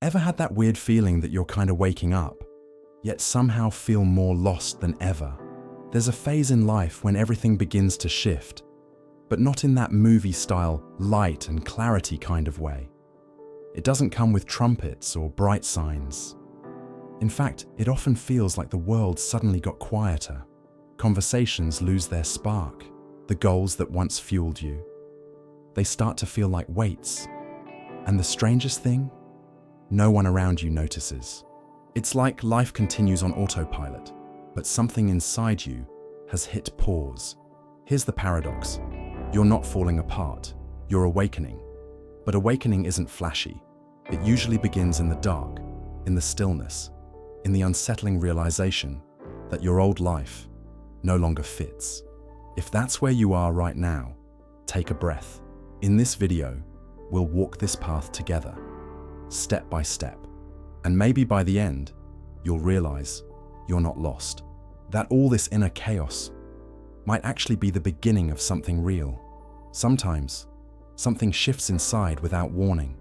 Ever had that weird feeling that you're kind of waking up, yet somehow feel more lost than ever? There's a phase in life when everything begins to shift, but not in that movie-style light and clarity kind of way. It doesn't come with trumpets or bright signs. In fact, it often feels like the world suddenly got quieter. Conversations lose their spark. The goals that once fueled you, they start to feel like weights. And the strangest thing? No one around you notices. It's like life continues on autopilot, but something inside you has hit pause. Here's the paradox. You're not falling apart, you're awakening. But awakening isn't flashy. It usually begins in the dark, in the stillness, in the unsettling realization that your old life no longer fits. If that's where you are right now, take a breath. In this video, we'll walk this path together, step by step. And maybe by the end, you'll realize you're not lost. That all this inner chaos might actually be the beginning of something real. Sometimes, something shifts inside without warning.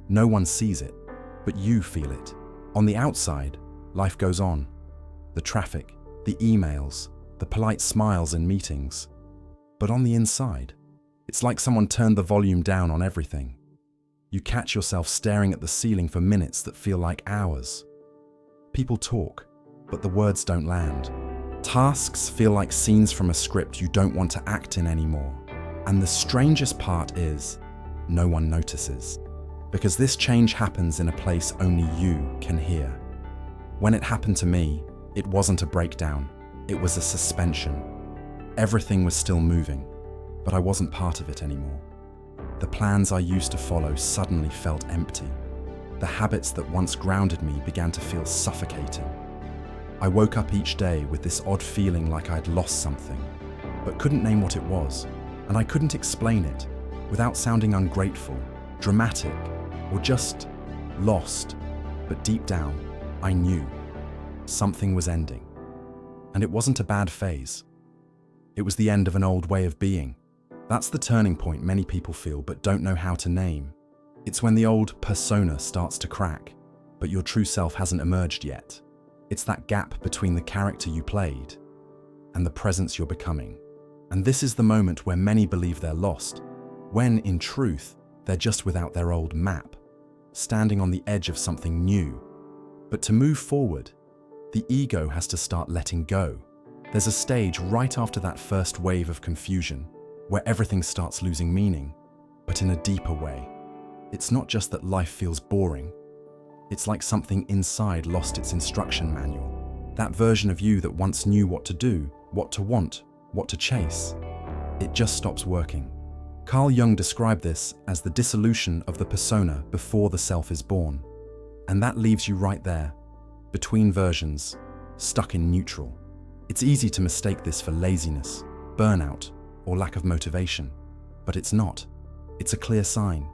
No one sees it, but you feel it. On the outside, life goes on. The traffic, the emails, the polite smiles in meetings. But on the inside, it's like someone turned the volume down on everything. You catch yourself staring at the ceiling for minutes that feel like hours. People talk, but the words don't land. Tasks feel like scenes from a script you don't want to act in anymore. And the strangest part is, no one notices. Because this change happens in a place only you can hear. When it happened to me, it wasn't a breakdown, it was a suspension. Everything was still moving, but I wasn't part of it anymore. The plans I used to follow suddenly felt empty. The habits that once grounded me began to feel suffocating. I woke up each day with this odd feeling like I'd lost something, but couldn't name what it was, and I couldn't explain it without sounding ungrateful, dramatic, or just lost. But deep down, I knew something was ending. And it wasn't a bad phase. It was the end of an old way of being. That's the turning point many people feel but don't know how to name. It's when the old persona starts to crack, but your true self hasn't emerged yet. It's that gap between the character you played and the presence you're becoming. And this is the moment where many believe they're lost, when in truth, they're just without their old map, standing on the edge of something new. But to move forward, the ego has to start letting go. There's a stage right after that first wave of confusion, where everything starts losing meaning, but in a deeper way. It's not just that life feels boring. It's like something inside lost its instruction manual. That version of you that once knew what to do, what to want, what to chase. It just stops working. Carl Jung described this as the dissolution of the persona before the self is born. And that leaves you right there, between versions, stuck in neutral. It's easy to mistake this for laziness, burnout, or lack of motivation. But it's not. It's a clear sign.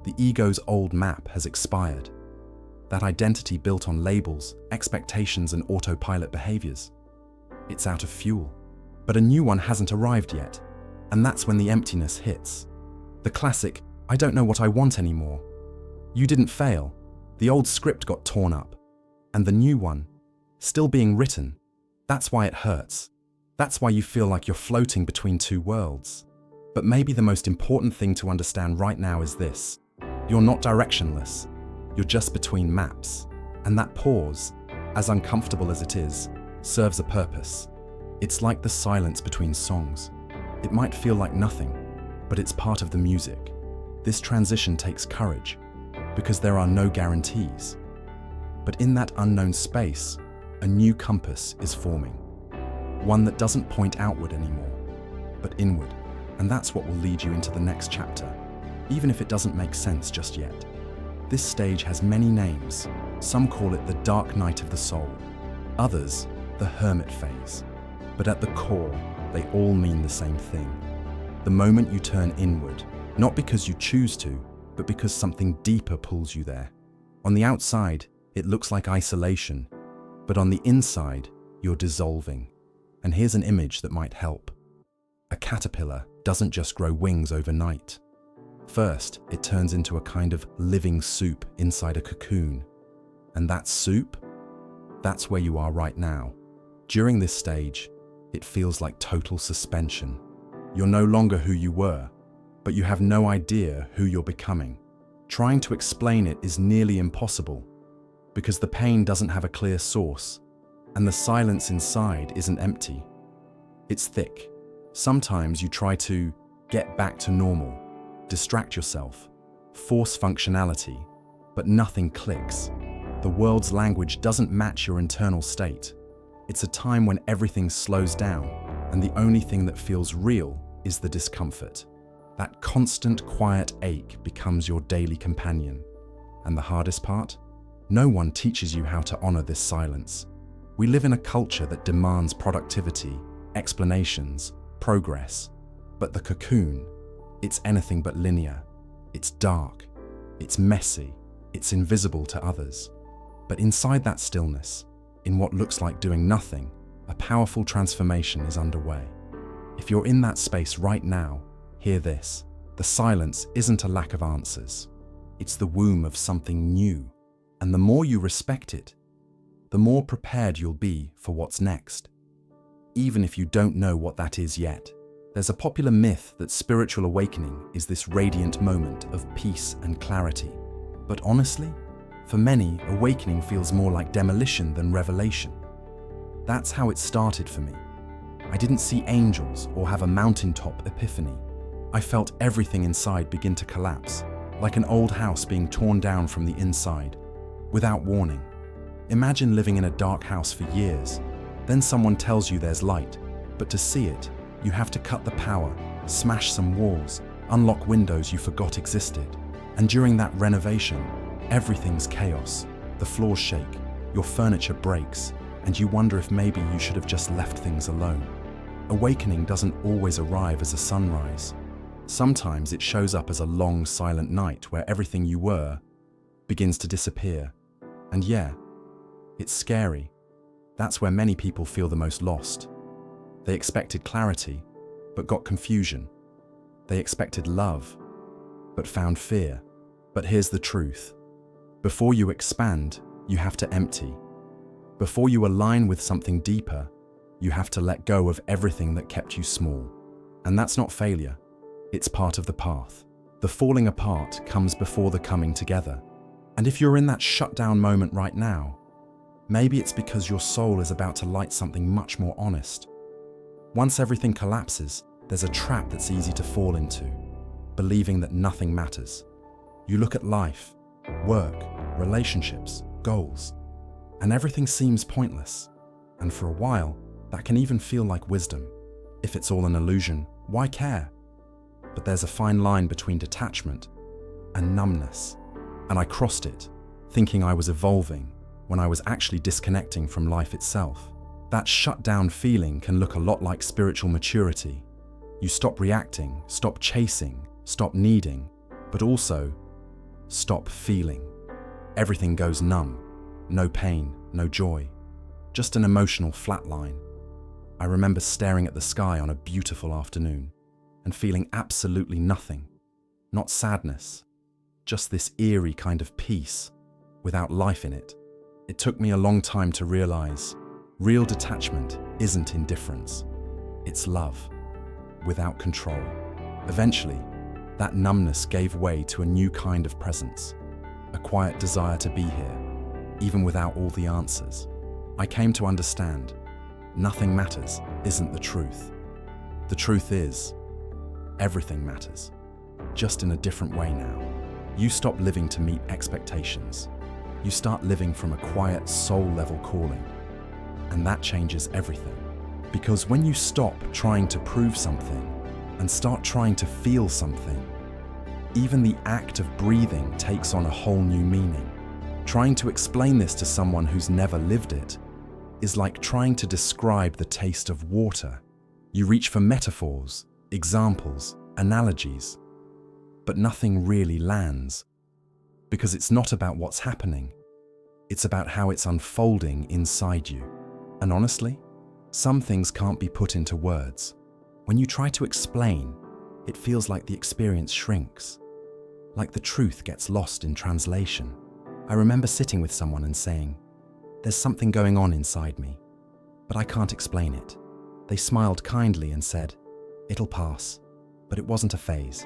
The ego's old map has expired. That identity built on labels, expectations, and autopilot behaviors. It's out of fuel. But a new one hasn't arrived yet. And that's when the emptiness hits. The classic, I don't know what I want anymore. You didn't fail. The old script got torn up. And the new one, still being written. That's why it hurts. That's why you feel like you're floating between two worlds. But maybe the most important thing to understand right now is this. You're not directionless. You're just between maps. And that pause, as uncomfortable as it is, serves a purpose. It's like the silence between songs. It might feel like nothing, but it's part of the music. This transition takes courage, because there are no guarantees. But in that unknown space, a new compass is forming. One that doesn't point outward anymore, but inward. And that's what will lead you into the next chapter, even if it doesn't make sense just yet. This stage has many names. Some call it the dark night of the soul, others the hermit phase. But at the core, they all mean the same thing. The moment you turn inward, not because you choose to, but because something deeper pulls you there. On the outside, it looks like isolation, but on the inside, you're dissolving. And here's an image that might help. A caterpillar doesn't just grow wings overnight. First, it turns into a kind of living soup inside a cocoon. And that soup? That's where you are right now. During this stage, it feels like total suspension. You're no longer who you were, but you have no idea who you're becoming. Trying to explain it is nearly impossible, because the pain doesn't have a clear source, and the silence inside isn't empty. It's thick. Sometimes you try to get back to normal, distract yourself, force functionality, but nothing clicks. The world's language doesn't match your internal state. It's a time when everything slows down, and the only thing that feels real is the discomfort. That constant quiet ache becomes your daily companion. And the hardest part? No one teaches you how to honor this silence. We live in a culture that demands productivity, explanations, progress. But the cocoon, it's anything but linear. It's dark, it's messy, it's invisible to others. But inside that stillness, in what looks like doing nothing, a powerful transformation is underway. If you're in that space right now, hear this. The silence isn't a lack of answers. It's the womb of something new. And the more you respect it, the more prepared you'll be for what's next. Even if you don't know what that is yet, there's a popular myth that spiritual awakening is this radiant moment of peace and clarity. But honestly, for many, awakening feels more like demolition than revelation. That's how it started for me. I didn't see angels or have a mountaintop epiphany. I felt everything inside begin to collapse, like an old house being torn down from the inside, without warning. Imagine living in a dark house for years. Then someone tells you there's light, but to see it, you have to cut the power, smash some walls, unlock windows you forgot existed. And during that renovation, everything's chaos. The floors shake, your furniture breaks, and you wonder if maybe you should have just left things alone. Awakening doesn't always arrive as a sunrise. Sometimes it shows up as a long, silent night where everything you were begins to disappear. And yeah, it's scary. That's where many people feel the most lost. They expected clarity, but got confusion. They expected love, but found fear. But here's the truth. Before you expand, you have to empty. Before you align with something deeper, you have to let go of everything that kept you small. And that's not failure. It's part of the path. The falling apart comes before the coming together. And if you're in that shutdown moment right now, maybe it's because your soul is about to light something much more honest. Once everything collapses, there's a trap that's easy to fall into, believing that nothing matters. You look at life, work, relationships, goals, and everything seems pointless. And for a while, that can even feel like wisdom. If it's all an illusion, why care? But there's a fine line between detachment and numbness. And I crossed it, thinking I was evolving, when I was actually disconnecting from life itself. That shut-down feeling can look a lot like spiritual maturity. You stop reacting, stop chasing, stop needing, but also stop feeling. Everything goes numb. No pain, no joy, just an emotional flatline. I remember staring at the sky on a beautiful afternoon and feeling absolutely nothing. Not sadness, just this eerie kind of peace without life in it. It took me a long time to realize real detachment isn't indifference. It's love, without control. Eventually, that numbness gave way to a new kind of presence, a quiet desire to be here, even without all the answers. I came to understand nothing matters isn't the truth. The truth is, everything matters, just in a different way now. You stop living to meet expectations. You start living from a quiet soul-level calling. And that changes everything. Because when you stop trying to prove something and start trying to feel something, even the act of breathing takes on a whole new meaning. Trying to explain this to someone who's never lived it is like trying to describe the taste of water. You reach for metaphors, examples, analogies, but nothing really lands. Because it's not about what's happening, it's about how it's unfolding inside you. And honestly, some things can't be put into words. When you try to explain, it feels like the experience shrinks. like the truth gets lost in translation. I remember sitting with someone and saying, "There's something going on inside me, but I can't explain it." They smiled kindly and said, "It'll pass." But it wasn't a phase.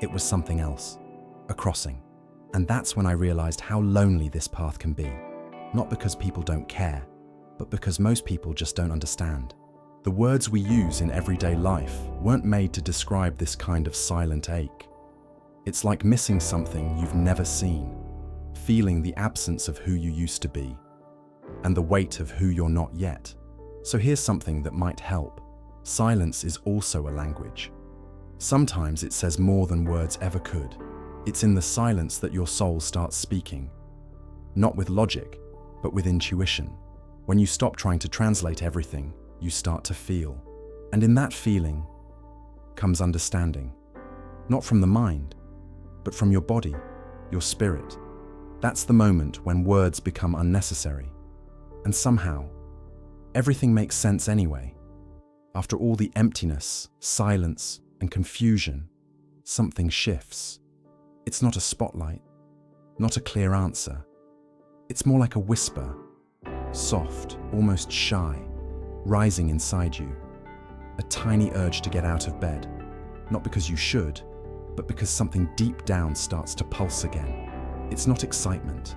It was something else, a crossing. And that's when I realized how lonely this path can be. Not because people don't care, but because most people just don't understand. The words we use in everyday life weren't made to describe this kind of silent ache. It's like missing something you've never seen, feeling the absence of who you used to be, and the weight of who you're not yet. So here's something that might help. Silence is also a language. Sometimes it says more than words ever could. It's in the silence that your soul starts speaking. Not with logic, but with intuition. When you stop trying to translate everything, you start to feel. And in that feeling comes understanding. Not from the mind, but from your body, your spirit. That's the moment when words become unnecessary. And somehow, everything makes sense anyway. After all the emptiness, silence, and confusion, something shifts. It's not a spotlight, not a clear answer. It's more like a whisper, soft, almost shy, rising inside you. A tiny urge to get out of bed, not because you should, but because something deep down starts to pulse again. It's not excitement,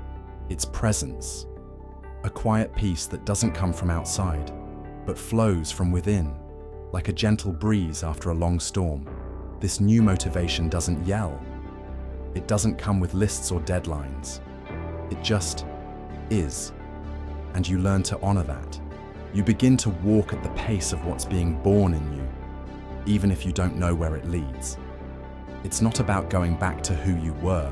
it's presence. A quiet peace that doesn't come from outside, but flows from within, like a gentle breeze after a long storm. This new motivation doesn't yell. It doesn't come with lists or deadlines. It just is. And you learn to honor that. You begin to walk at the pace of what's being born in you, even if you don't know where it leads. It's not about going back to who you were.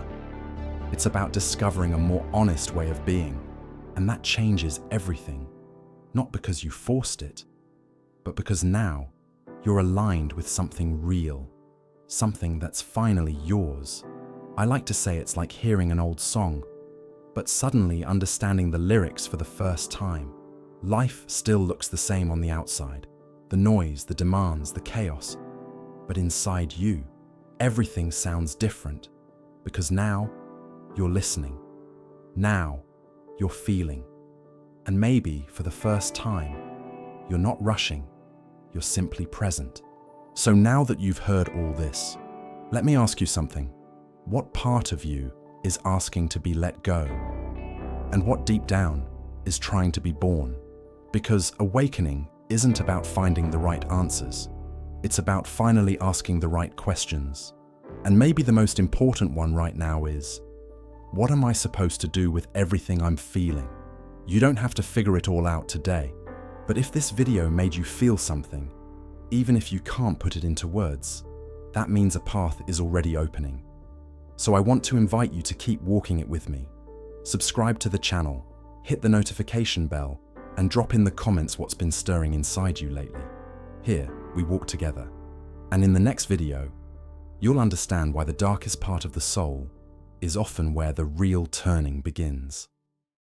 It's about discovering a more honest way of being. And that changes everything. Not because you forced it, but because now you're aligned with something real, something that's finally yours. I like to say it's like hearing an old song, but suddenly understanding the lyrics for the first time. Life still looks the same on the outside. The noise, the demands, the chaos. But inside you, everything sounds different, because now you're listening. Now you're feeling. And maybe for the first time, you're not rushing, you're simply present. So now that you've heard all this, let me ask you something. What part of you is asking to be let go? And what deep down is trying to be born? Because awakening isn't about finding the right answers. It's about finally asking the right questions. And maybe the most important one right now is, what am I supposed to do with everything I'm feeling? You don't have to figure it all out today. But if this video made you feel something, even if you can't put it into words, that means a path is already opening. So I want to invite you to keep walking it with me. Subscribe to the channel, hit the notification bell, and drop in the comments what's been stirring inside you lately. Here, we walk together. And in the next video, you'll understand why the darkest part of the soul is often where the real turning begins.